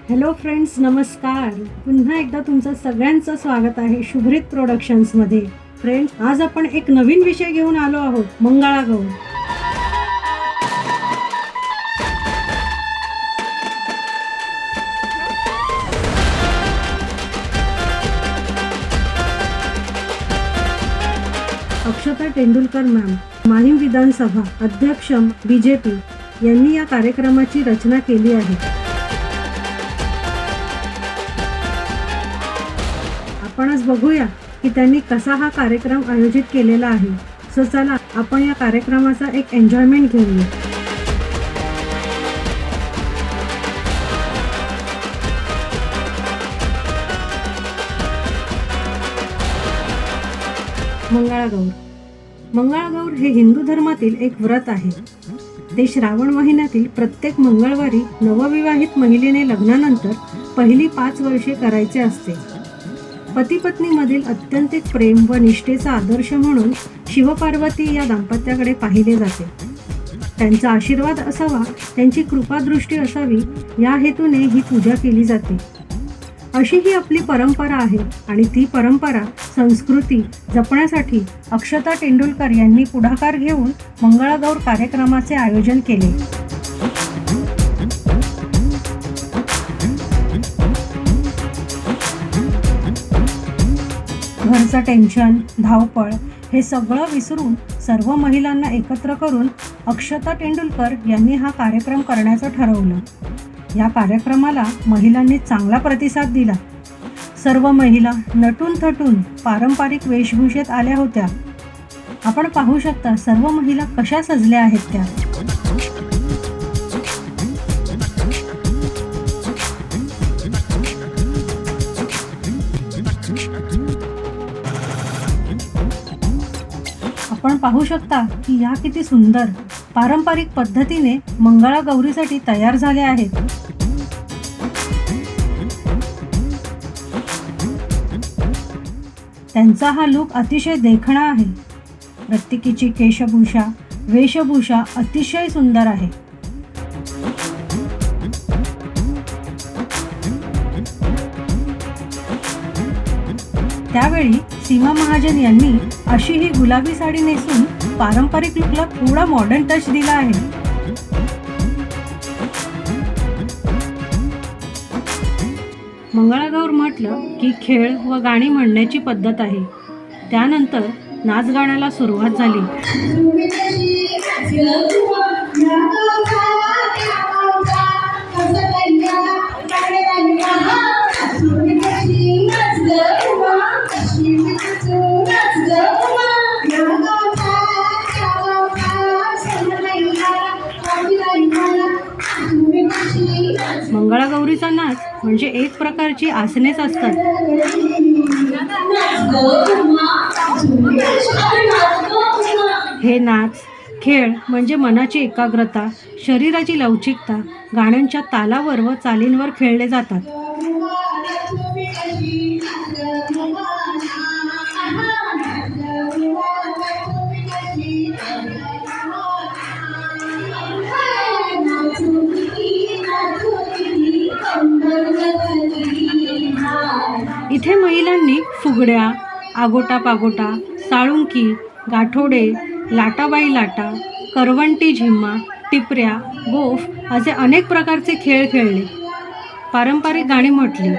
Hello friends, नमस्कार. पुन्हा एकदा तुमचं सगळ्यांचं स्वागत आहे शुभ्रित प्रोडक्शन्समध्ये. फ्रेंड्स, आज आपण एक नवीन विषय घेऊन आलो आहोत, मंगळागौर. अक्षता तेंडुलकर मॅम, माहीम विधानसभा अध्यक्ष BJP यांनी या कार्यक्रमाची रचना केली आहे. आपण आज बघूया की त्यांनी कसा हा कार्यक्रम आयोजित केलेला आहे. सो चला आपण या कार्यक्रमाचा एक एन्जॉयमेंट घेऊया. मंगळागौर. मंगळागौर हे हिंदू धर्मातील एक व्रत आहे. ते श्रावण महिन्यातील प्रत्येक मंगळवारी नवविवाहित महिलेने लग्नानंतर पहिली 5 वर्षे करायचे असते. पती पत्नीमधील अत्यंतिक प्रेम व निष्ठेचा आदर्श म्हणून शिवपार्वती या दाम्पत्याकडे पाहिले जाते. त्यांचा आशीर्वाद असावा, त्यांची कृपादृष्टी असावी या हेतूने ही पूजा केली जाते. अशी ही आपली परंपरा आहे आणि ती परंपरा संस्कृती जपण्यासाठी अक्षता तेंडुलकर यांनी पुढाकार घेऊन मंगळागौर कार्यक्रमाचे आयोजन केले. घरचं टेन्शन, धावपळ हे सगळं विसरून सर्व महिलांना एकत्र करून अक्षता तेंडुलकर यांनी हा कार्यक्रम करण्याचं ठरवलं. या कार्यक्रमाला महिलांनी चांगला प्रतिसाद दिला. सर्व महिला नटून थटून पारंपरिक वेशभूषेत आल्या होत्या. आपण पाहू शकता सर्व महिला कशा सजल्या आहेत त्या. आपण पाहू शकता की या किती सुंदर पारंपरिक पद्धतीने मंगळागौरीसाठी तयार झाल्या आहेत. त्यांचा हा लूक अतिशय देखणा आहे. प्रत्येकीची केशभूषा, वेशभूषा अतिशय सुंदर आहे. त्यावेळी सीमा महाजन यांनी अशी ही गुलाबी साडी नेसून पारंपरिक लुकला थोडा मॉडर्न टच दिला आहे. मंगळागौर म्हटलं की खेळ व गाणी म्हणण्याची पद्धत आहे. त्यानंतर नाच गाण्याला सुरुवात झाली. मंगळागौरीचा नाच म्हणजे एक प्रकारची आसनेच असतात. हे नाच, खेळ म्हणजे मनाची एकाग्रता, शरीराची लवचिकता गाण्यांच्या तालावर व चालींवर खेळले जातात. इथे महिलांनी फुगड्या, आगोटा पागोटा, साळुंकी, गाठोडे, लाटाबाई लाटा, करवंटी झिम्मा, टिपऱ्या, गोफ असे अनेक प्रकारचे खेळ खेळले. पारंपरिक गाणी म्हटली.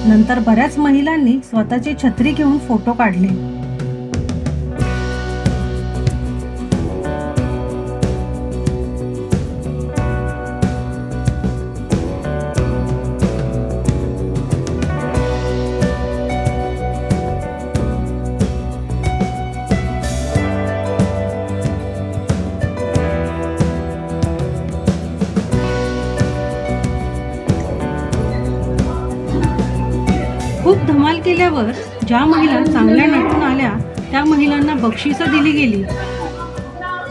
नंतर बऱ्याच महिलांनी स्वतःची छत्री घेऊन फोटो काढले. कमाल केल्यावर ज्या महिला चांगल्या नटून आल्या त्या महिलांना बक्षिसं दिली गेली.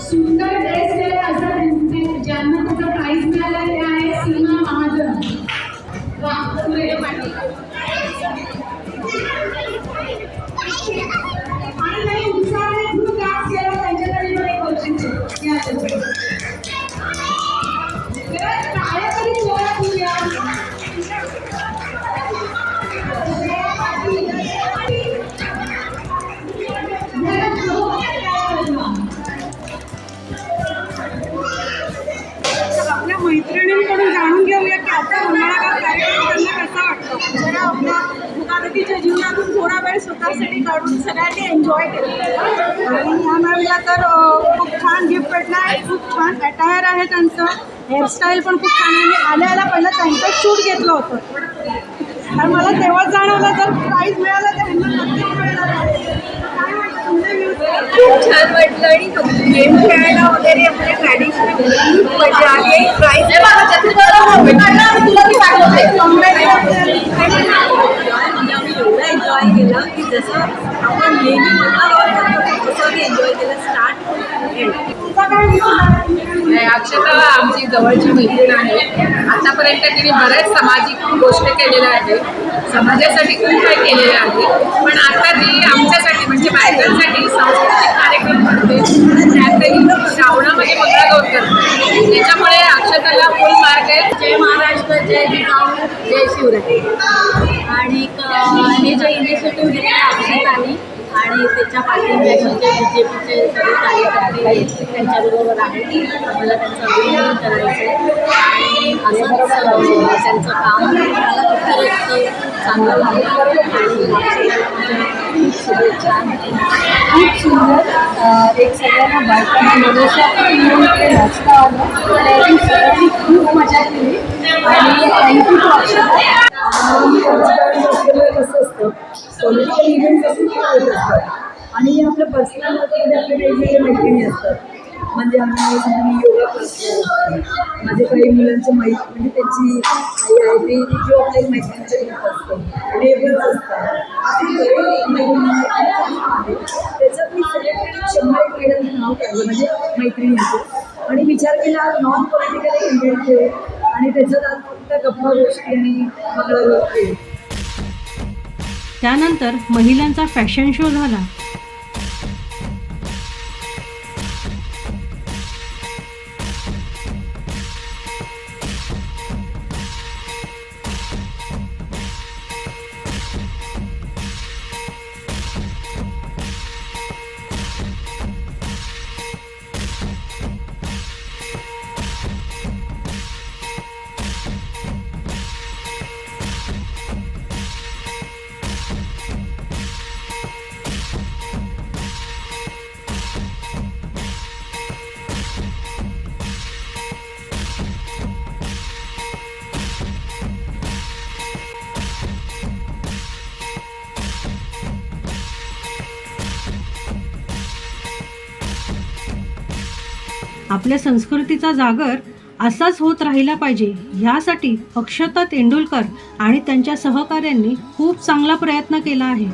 सुंदर ड्रेस केला असं दिसते. ज्यांना त्याचा प्राइज मिळाला ते आहे सीमा महाजन. वा, सुरेख पाटील. आणि काही उत्साहाने खूप डान्स केला त्यांच्याकडे पण एक बक्षीस आहे. या सगळे. जरा टाळ्या तरी जोरात होऊया. श्रेया पाटील. जरा जोरात टाळ्या वाजवा. आपल्या मैत्रिणींकडून जाणून घेऊया की आता मंगळागौर कार्यक्रम त्यांना कसा वाटतो. जरा आपल्या धकाधकीच्या जीवनातून थोडा वेळ स्वतःसाठी काढून सगळ्यांनी एन्जॉय केलं. आणि ह्या मॅमला तर खूप छान गिफ्ट भेटलं आहे. खूप छान अटायर आहे त्यांचं. हेअरस्टाईल पण खूप छान आहे. मी आल्या पहिलं त्यांचं शूट घेतलं होतं, तर मला तेव्हाच जाणवलं जर प्राईज मिळालं तर ह्यांना नक्कीच मिळणार आहे. काय वाटतं तुमच्या व्ह्यूज? खूप छान वाटलं आणि गेम खेळायला वगैरे आपल्या ट्रॅडिशनल खूप मजा आहे. प्राईज एवढं एन्जॉय केलं की जसं आपण नेहमी मंगळागौर करतो तसं मी एन्जॉय केलं स्टार्ट. अक्षता आमची जवळची मैत्रीण आहे. आतापर्यंत तिने बऱ्याच सामाजिक गोष्टी केलेल्या आहेत, समाजासाठी खूप काही केलेलं आहे. पण आता ती आमच्यासाठी म्हणजे बायकांसाठी सांस्कृतिक कार्यक्रम करते. त्यातही श्रावणामध्ये मंगळागौर करते. त्याच्यामुळे अक्षताला फुल मार्क आहे. जय महाराष्ट्र, जय जिजाऊ, जय शिवराय. आणि हे जे इनिशिएटिव्ह घेतलं अक्षताने आणि त्याच्या पाठिंब्याचे जे BJPचे सगळे कार्यकर्ते त्यांच्याबरोबर आहेत, मला त्यांचं अभिनंदन करायचं आहे. आणि असंच त्यांचं काम मला खरंच चांगलं लागलं आणि अक्षताला माझ्या खूप शुभेच्छा. खूप सुंदर एक सगळ्यांना बायकांना मनुष्या मिळून ते नाचता आलं. त्याची सगळ्यांनी खूप मजा केली आणि थँक्यू टू अक्षता. कसं असतं पॉलिटिकल इव्हेंट्स असून होत असतात आणि आपल्या पर्सनल लाईफमध्ये आपल्या वेगवेगळे मैत्रिणी असतात. म्हणजे आम्ही योगा करतो. माझे काही मुलांचे म्हणजे त्यांची आई आहे ती किंवा आपल्या मैत्रिणीचे ग्रुप असतो, नेबर्स असतात. असे बरेच मैत्रिणी आहे. त्याच्यात मी सेलिब्रिटी 100 महिलांचं नाव काढलं म्हणजे मैत्रिणींचं आणि विचार केला नॉन पॉलिटिकल इव्हेंट आहे आणि त्याच्यात आज फक्त गप्पा गोष्टी आणि मंगळागौर आहे. त्यानंतर महिलांचा फॅशन शो झाला. आपल्या संस्कृतीचा जागर असाच होत राहिला पाहिजे यासाठी अक्षता तेंडुलकर आणि त्यांच्या सहकाऱ्यांनी खूप चांगला प्रयत्न केला आहे.